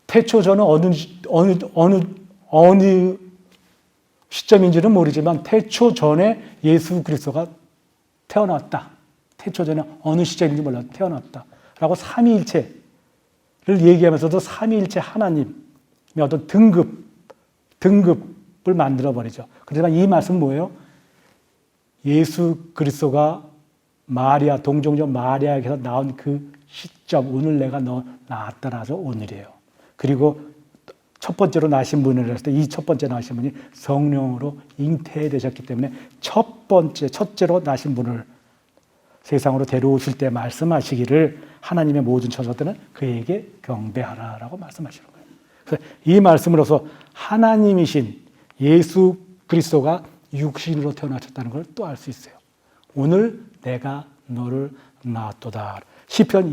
태초 전은 어느 시점인지는 모르지만 태초 전에 예수 그리스도가 태어났다. 태초 전에 어느 시점인지 몰라도 태어났다. 라고 삼위일체를 얘기하면서도 삼위일체 하나님의 어떤 등급을 만들어버리죠. 그렇지만 이 말씀은 뭐예요? 예수 그리스도가 마리아, 동정녀 마리아에게서 나온 그 시점, 오늘 내가 너 낳았다라서 오늘이에요. 그리고 첫 번째로 나신 분을 했을 때 이 첫 번째 나신 분이 성령으로 잉태되셨기 때문에 첫째로 나신 분을 세상으로 데려오실 때 말씀하시기를 하나님의 모든 천사들은 그에게 경배하라라고 말씀하시는 거예요. 그래서 이 말씀으로서 하나님이신 예수 그리스도가 육신으로 태어나셨다는 걸 또 알 수 있어요. 오늘 내가 너를 낳았도다. 시편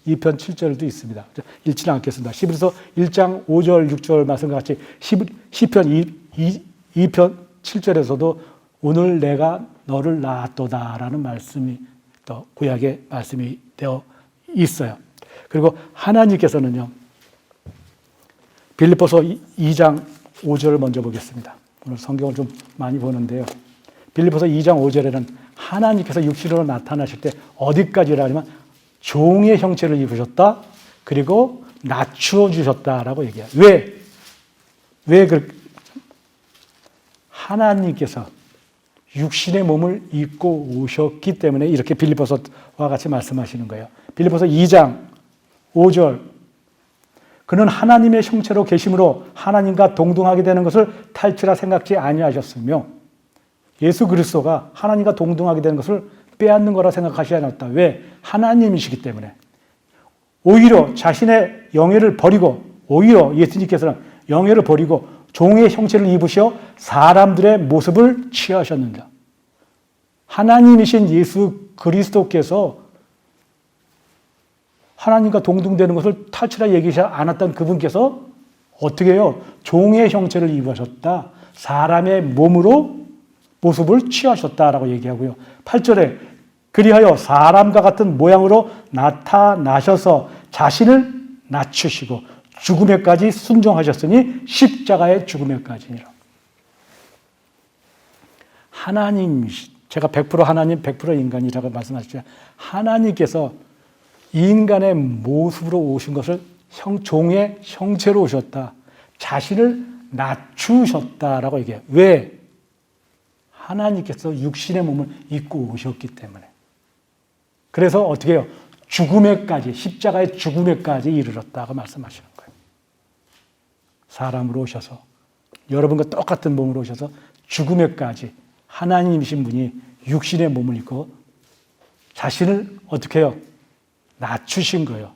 2편 7절도 있습니다. 읽지는 않겠습니다. 시브리서 1장 5절 6절 말씀과 같이 시편 2편 7절에서도 오늘 내가 너를 낳았도다라는 말씀이 또 구약의 말씀이 되어 있어요. 그리고 하나님께서는요. 빌립보서 2장 5절을 먼저 보겠습니다. 오늘 성경을 좀 많이 보는데요. 빌립보서 2장 5절에는 하나님께서 육신으로 나타나실 때 어디까지라 하면 종의 형체를 입으셨다. 그리고 낮추어 주셨다라고 얘기해요. 왜 하나님께서 육신의 몸을 입고 오셨기 때문에 이렇게 빌립보서와 같이 말씀하시는 거예요. 빌립보서 2장 5절 그는 하나님의 형체로 계심으로 하나님과 동등하게 되는 것을 탈취라 생각지 아니하셨으며 예수 그리스도가 하나님과 동등하게 되는 것을 빼앗는 거라 생각하시지 않았다. 왜? 하나님이시기 때문에. 오히려 자신의 영예를 버리고 오히려 예수님께서는 영예를 버리고 종의 형체를 입으셔 사람들의 모습을 취하셨느니라. 하나님이신 예수 그리스도께서 하나님과 동등되는 것을 탈취라 얘기하지 않았던 그분께서 어떻게 해요? 종의 형체를 입으셨다. 사람의 몸으로 모습을 취하셨다라고 얘기하고요. 8절에 그리하여 사람과 같은 모양으로 나타나셔서 자신을 낮추시고 죽음에까지 순종하셨으니 십자가의 죽음에까지니라. 하나님, 제가 100% 하나님, 100% 인간이라고 말씀하셨죠. 하나님께서 인간의 모습으로 오신 것을 종의 형체로 오셨다. 자신을 낮추셨다라고 얘기해요. 왜? 하나님께서 육신의 몸을 입고 오셨기 때문에. 그래서 어떻게 해요? 죽음에까지, 십자가의 죽음에까지 이르렀다고 말씀하시는 거예요. 사람으로 오셔서, 여러분과 똑같은 몸으로 오셔서 죽음에까지 하나님이신 분이 육신의 몸을 입고 자신을 어떻게 해요? 낮추신 거예요.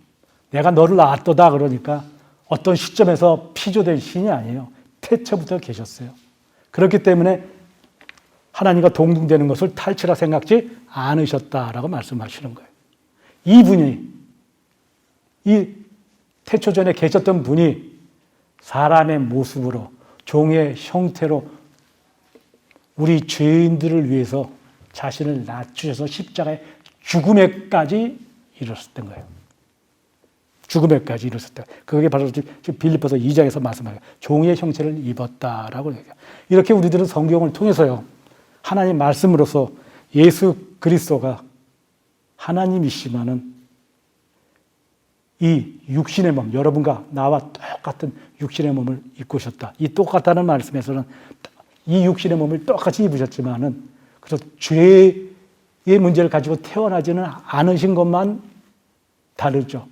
내가 너를 낳았도다 그러니까 어떤 시점에서 피조된 신이 아니에요. 태초부터 계셨어요. 그렇기 때문에 하나님과 동등되는 것을 탈취라 생각지 않으셨다라고 말씀하시는 거예요. 이분이, 이 태초 전에 계셨던 분이 사람의 모습으로 종의 형태로 우리 죄인들을 위해서 자신을 낮추셔서 십자가의 죽음에까지 이르렀던 거예요. 죽음에까지 이르렀다. 그게 바로 지금 빌립보서 2장에서 말씀하는 종의 형체를 입었다라고 얘기해요. 이렇게 우리들은 성경을 통해서요, 하나님 말씀으로서 예수 그리스도가 하나님이시면은 이 육신의 몸, 여러분과 나와 똑같은 육신의 몸을 입고 오셨다. 이 똑같다는 말씀에서는 이 육신의 몸을 똑같이 입으셨지만은, 그래서 죄의 문제를 가지고 태어나지는 않으신 것만 다르죠.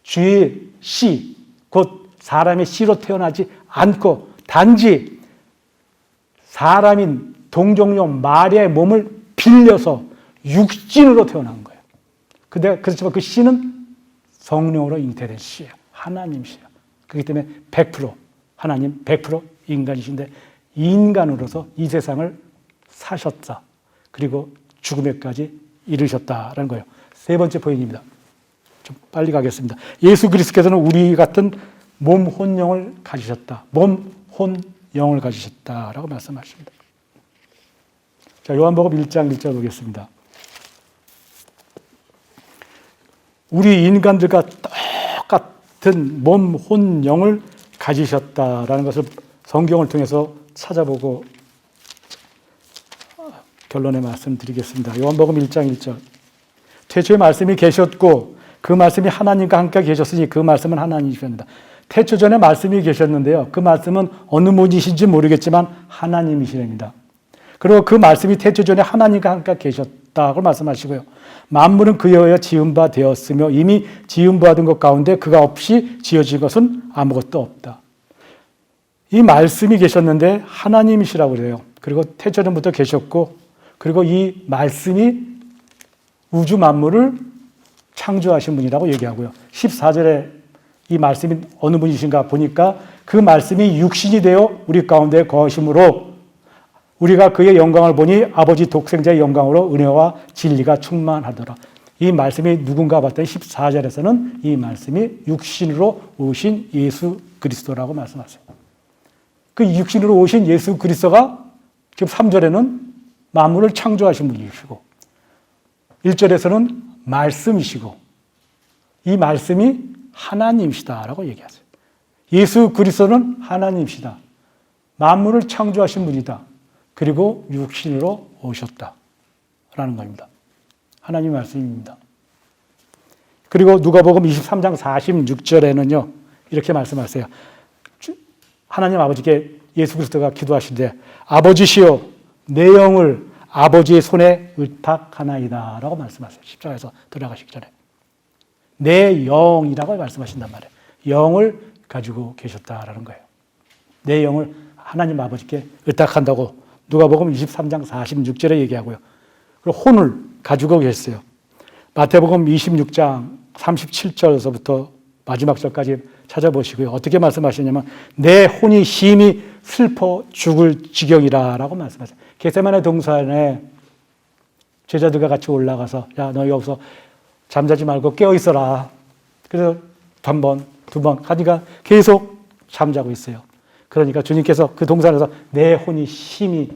죄의 씨, 곧 사람의 씨로 태어나지 않고 단지 사람인 동정녀 마리아의 몸을 빌려서 육신으로 태어난 거예요. 근데 그렇지만 그 씨는 성령으로 잉태된 씨예요. 하나님이시요. 그렇기 때문에 100% 하나님, 100% 인간이신데 인간으로서 이 세상을 사셨다. 그리고 죽음에까지 이르셨다라는 거예요. 세 번째 포인트입니다. 좀 빨리 가겠습니다. 예수 그리스도께서는 우리 같은 몸, 혼, 영을 가지셨다. 몸, 혼, 영을 가지셨다라고 말씀하십니다. 자, 요한복음 1장 1절 보겠습니다. 우리 인간들과 똑같은 몸, 혼, 영을 가지셨다라는 것을 성경을 통해서 찾아보고 결론의 말씀드리겠습니다. 요한복음 1장 1절. 태초에 말씀이 계셨고 그 말씀이 하나님과 함께 계셨으니 그 말씀은 하나님이십니다. 태초 전에 말씀이 계셨는데요. 그 말씀은 어느 분이신지 모르겠지만 하나님이시랍니다. 그리고 그 말씀이 태초 전에 하나님과 함께 계셨다고 말씀하시고요. 만물은 그에 의하여 지은 바 되었으며 이미 지은 바 된 것 가운데 그가 없이 지어진 것은 아무것도 없다. 이 말씀이 계셨는데 하나님이시라고 그래요. 그리고 태초 전부터 계셨고, 그리고 이 말씀이 우주 만물을 창조하신 분이라고 얘기하고요. 14절에 이 말씀이 어느 분이신가 보니까 그 말씀이 육신이 되어 우리 가운데 거하심으로 우리가 그의 영광을 보니 아버지 독생자의 영광으로 은혜와 진리가 충만하더라. 이 말씀이 누군가 봤더니 14절에서는 이 말씀이 육신으로 오신 예수 그리스도라고 말씀하세요. 그 육신으로 오신 예수 그리스도가 지금 3절에는 만물을 창조하신 분이시고 1절에서는 말씀이시고 이 말씀이 하나님이시다라고 얘기하세요. 예수 그리스도는 하나님이시다. 만물을 창조하신 분이다. 그리고 육신으로 오셨다라는 겁니다. 하나님 말씀입니다. 그리고 누가복음 23장 46절에는요. 이렇게 말씀하세요. 하나님 아버지께 예수 그리스도가 기도하시는데 아버지시여 내 영을 아버지의 손에 의탁하나이다 라고 말씀하세요. 십자가에서 들어가시기 전에. 내 영이라고 말씀하신단 말이에요. 영을 가지고 계셨다라는 거예요. 내 영을 하나님 아버지께 의탁한다고 누가복음 23장 46절에 얘기하고요. 그리고 혼을 가지고 계셨어요. 마태복음 26장 37절에서부터 마지막 절까지 찾아보시고요. 어떻게 말씀하시냐면 내 혼이 심히 슬퍼 죽을 지경이라고 말씀하세요. 겟세마네 동산에 제자들과 같이 올라가서 야, 너 여기서 잠자지 말고 깨어 있어라. 그래서 한 번, 두 번 하니까 계속 잠자고 있어요. 그러니까 주님께서 그 동산에서 내 혼이 심히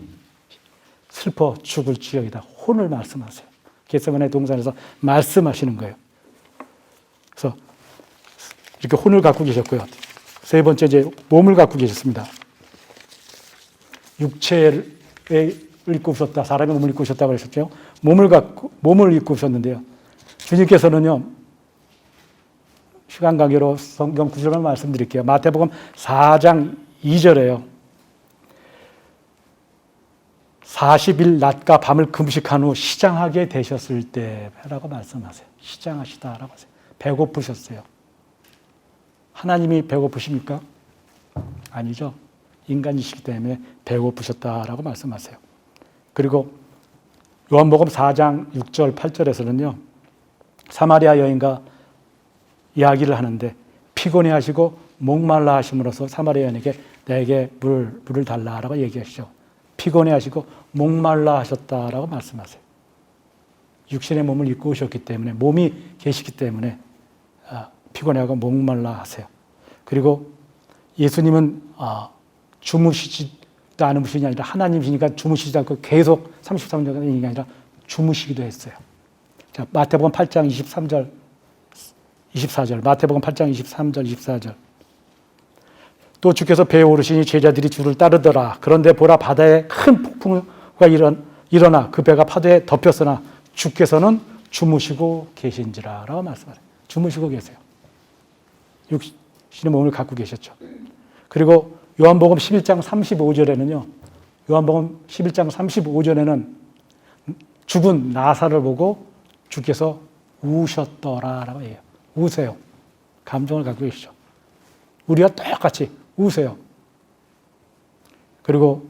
슬퍼 죽을 지경이다. 혼을 말씀하세요. 겟세마네 동산에서 말씀하시는 거예요. 그래서 이렇게 혼을 갖고 계셨고요. 세 번째 이제 몸을 갖고 계셨습니다. 육체를 입고 오셨다. 사람의 몸을 입고 오셨다고 그러셨죠. 몸을 입고 오셨는데요. 주님께서는요. 시간 관계로 성경 구절만 말씀드릴게요. 마태복음 4장 2절에요. 40일 낮과 밤을 금식한 후 시장하게 되셨을 때라고 말씀하세요. 시장하시다라고 하세요. 배고프셨어요. 하나님이 배고프십니까? 아니죠. 인간이시기 때문에 배고프셨다라고 말씀하세요. 그리고 요한복음 4장 6절 8절에서는요. 사마리아 여인과 이야기를 하는데 피곤해하시고 목말라 하심으로써 사마리아 여인에게 내게 물을 달라라고 얘기하시죠. 피곤해하시고 목말라 하셨다라고 말씀하세요. 육신의 몸을 입고 오셨기 때문에 몸이 계시기 때문에 피곤해하고 목말라 하세요. 그리고 예수님은 주무시지도 않은 분이 아니라 하나님이시니까 주무시지 않고 계속 33년간 아니라 주무시기도 했어요. 자, 마태복음 8장 23절, 24절. 마태복음 8장 23절, 24절. 또 주께서 배에 오르시니 제자들이 주를 따르더라. 그런데 보라 바다에 큰 폭풍우가 일어나 그 배가 파도에 덮였으나 주께서는 주무시고 계신지라 라고 말씀하세요. 주무시고 계세요. 육신의 몸을 갖고 계셨죠. 그리고 요한복음 11장 35절에는요. 요한복음 11장 35절에는 죽은 나사를 보고 주께서 우셨더라라고 해요. 우세요. 감정을 갖고 계시죠. 우리가 똑같이 우세요. 그리고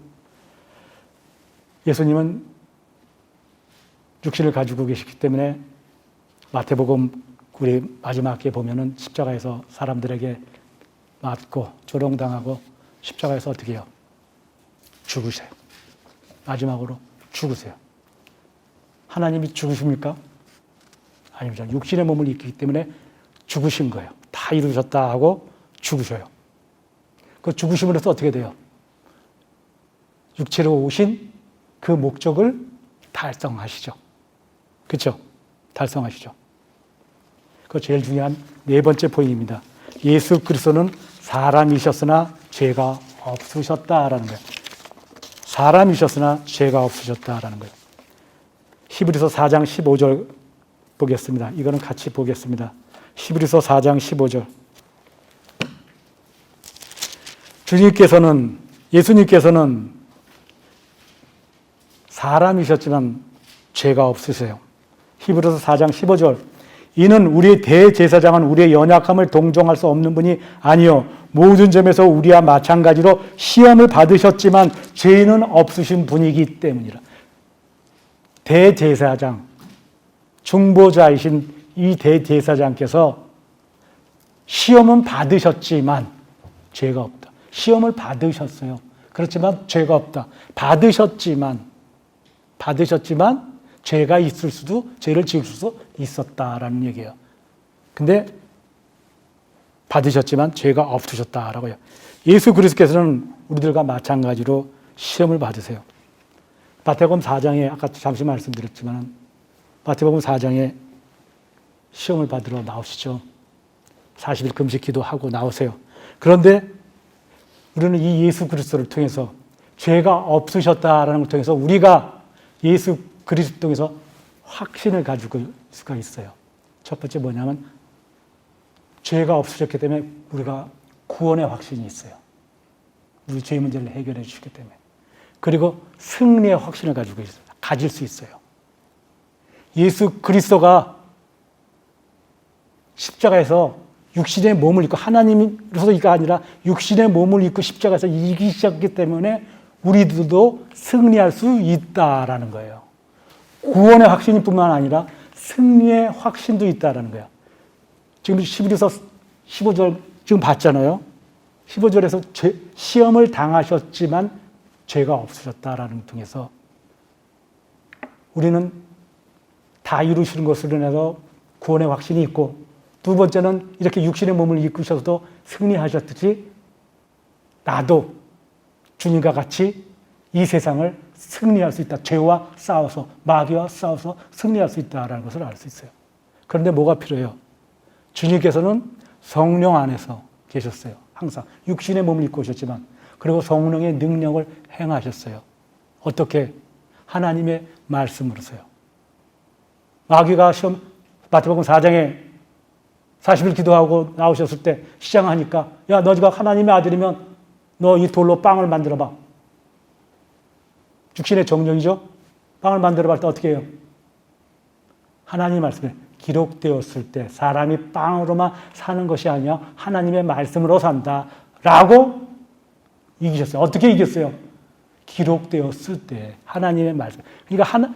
예수님은 육신을 가지고 계시기 때문에 마태복음 우리 마지막에 보면은 십자가에서 사람들에게 맞고 조롱당하고 십자가에서 어떻게 해요? 죽으세요. 마지막으로 죽으세요. 하나님이 죽으십니까? 아닙니다. 육신의 몸을 입기 때문에 죽으신 거예요. 다 이루셨다 하고 죽으셔요. 그 죽으심으로 해서 어떻게 돼요? 육체로 오신 그 목적을 달성하시죠. 그렇죠? 달성하시죠. 그 제일 중요한 네 번째 포인트입니다. 예수 그리스도는 사람이셨으나 죄가 없으셨다라는 거예요. 사람이셨으나 죄가 없으셨다라는 거예요. 히브리서 4장 15절 보겠습니다. 이거는 같이 보겠습니다. 히브리서 4장 15절. 예수님께서는 사람이셨지만 죄가 없으세요. 히브리서 4장 15절. 이는 우리의 대제사장은 우리의 연약함을 동정할 수 없는 분이 아니요 모든 점에서 우리와 마찬가지로 시험을 받으셨지만 죄는 없으신 분이기 때문이라. 대제사장, 중보자이신 이 대제사장께서 시험은 받으셨지만 죄가 없다. 시험을 받으셨어요. 그렇지만 죄가 없다. 받으셨지만 죄가 있을 수도, 죄를 지을 수도 있었다라는 얘기예요. 근데 받으셨지만 죄가 없으셨다라고 해요. 예수 그리스도께서는 우리들과 마찬가지로 시험을 받으세요. 마태복음 4장에 아까 잠시 말씀드렸지만 마태복음 4장에 시험을 받으러 나오시죠. 40일 금식 기도하고 나오세요. 그런데 우리는 이 예수 그리스도를 통해서 죄가 없으셨다라는 걸 통해서 우리가 예수 그리스도 통해서 확신을 가지고 있을 수가 있어요. 첫 번째 뭐냐면 죄가 없으셨기 때문에 우리가 구원의 확신이 있어요. 우리 죄 문제를 해결해 주시기 때문에. 그리고 승리의 확신을 가지고 있어요. 가질 수 있어요. 예수 그리스도가 십자가에서 육신의 몸을 입고 하나님으로서가 아니라 육신의 몸을 입고 십자가에서 이기셨기 때문에 우리들도 승리할 수 있다라는 거예요. 구원의 확신이 뿐만 아니라 승리의 확신도 있다라는 거예요. 지금 히브리서 15절 지금 봤잖아요. 15절에서 시험을 당하셨지만 죄가 없으셨다라는 걸 통해서 우리는 다 이루시는 것으로 인해서 구원의 확신이 있고, 두 번째는 이렇게 육신의 몸을 이끄셔서도 승리하셨듯이 나도 주님과 같이 이 세상을 승리할 수 있다. 죄와 싸워서, 마귀와 싸워서 승리할 수 있다라는 것을 알 수 있어요. 그런데 뭐가 필요해요? 주님께서는 성령 안에서 계셨어요. 항상 육신의 몸을 입고 오셨지만, 그리고 성령의 능력을 행하셨어요. 어떻게? 하나님의 말씀으로서요. 마귀가 마태복음 4장에 40일 기도하고 나오셨을 때 시장하니까, 야, 너가 하나님의 아들이면 너 이 돌로 빵을 만들어봐. 육신의 정령이죠? 빵을 만들어볼 때 어떻게 해요? 하나님의 말씀에 기록되었을 때 사람이 빵으로만 사는 것이 아니라 하나님의 말씀으로 산다 라고 이기셨어요. 어떻게 이겼어요? 기록되었을 때 하나님의 말씀. 그러니까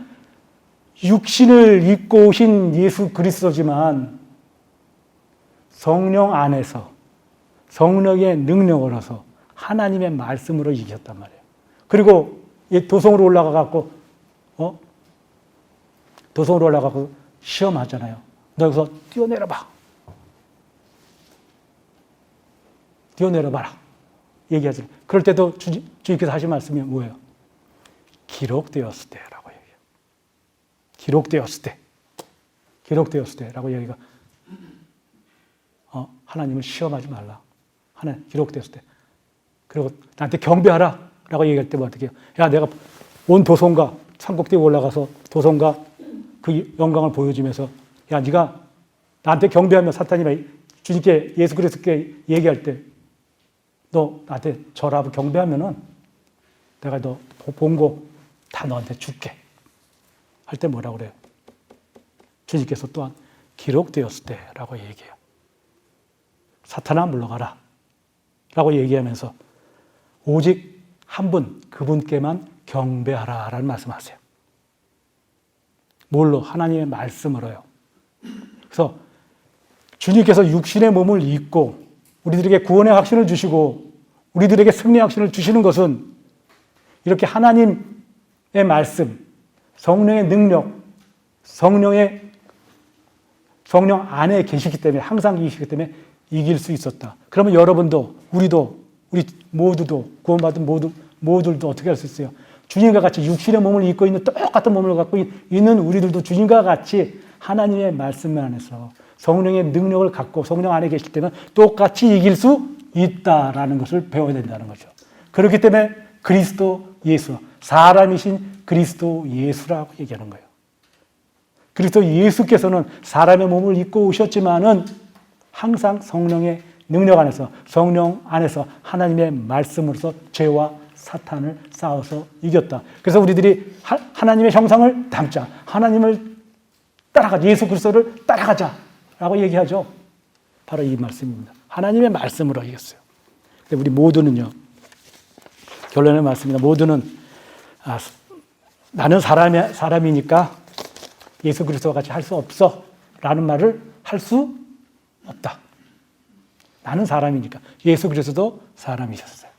육신을 입고 오신 예수 그리스도지만 성령 안에서 성령의 능력으로서 하나님의 말씀으로 이겼단 말이에요. 그리고 도성으로 올라가갖고 도성으로 올라가고 시험하잖아요. 너 여기서 뛰어내려봐. 뛰어내려봐라. 얘기하죠. 그럴 때도 주님께서 하신 말씀이 뭐예요? 기록되었을 때라고 얘기해요. 기록되었을 때라고 얘기가 하나님을 시험하지 말라. 하나님 기록되었을 때. 그리고 나한테 경배하라 라고 얘기할 때 어떻게 해요? 야, 내가 온 도성과 산꼭대에 올라가서 도성과 그 영광을 보여주면서 야, 네가 나한테 경배하면 사탄이 주님께 예수 그리스도께 얘기할 때 너 나한테 절하고 경배하면은 내가 너 본 거 다 너한테 줄게. 할 때 뭐라고 그래요? 주님께서 또한 기록되었을 때라고 얘기해요. 사탄아 물러가라 라고 얘기하면서 오직 한 분, 그분께만 경배하라 라는 말씀하세요. 뭘로? 하나님의 말씀으로요. 그래서 주님께서 육신의 몸을 입고 우리들에게 구원의 확신을 주시고 우리들에게 승리의 확신을 주시는 것은 이렇게 하나님의 말씀, 성령의 능력, 성령 안에 계시기 때문에 항상 계시기 때문에 이길 수 있었다. 그러면 여러분도 우리 모두도 구원받은 모두들도 어떻게 할 수 있어요? 주님과 같이 육신의 몸을 입고 있는 똑같은 몸을 갖고 있는 우리들도 주님과 같이 하나님의 말씀 안에서 성령의 능력을 갖고 성령 안에 계실 때는 똑같이 이길 수 있다라는 것을 배워야 된다는 거죠. 그렇기 때문에 그리스도 예수, 사람이신 그리스도 예수라고 얘기하는 거예요. 그리스도 예수께서는 사람의 몸을 입고 오셨지만은 항상 성령의 능력 안에서 성령 안에서 하나님의 말씀으로서 죄와 사탄을 싸워서 이겼다. 그래서 우리들이 하나님의 형상을 닮자. 하나님을 따라가자. 예수 그리스도를 따라가자라고 얘기하죠. 바로 이 말씀입니다. 하나님의 말씀으로 이겼어요. 근데 우리 모두는요. 결론의 말씀입니다. 모두는 나는 사람이니까 예수 그리스도와 같이 할 수 없어 라는 말을 할 수 없다. 나는 사람이니까. 예수 그리스도도 사람이셨어요.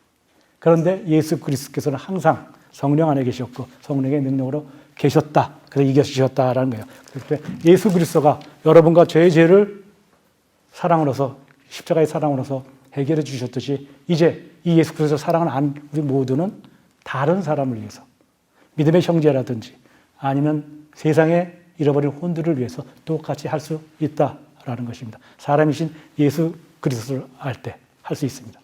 그런데 예수 그리스도께서는 항상 성령 안에 계셨고 성령의 능력으로 계셨다. 그래서 이겨주셨다라는 거예요. 그래서 예수 그리스도가 여러분과 저의 죄를 사랑으로서 십자가의 사랑으로서 해결해 주셨듯이 이제 이 예수 그리스도 사랑을 안 우리 모두는 다른 사람을 위해서 믿음의 형제라든지 아니면 세상에 잃어버린 혼들을 위해서 똑같이 할 수 있다라는 것입니다. 사람이신 예수 그리스도를 알 때 할 수 있습니다.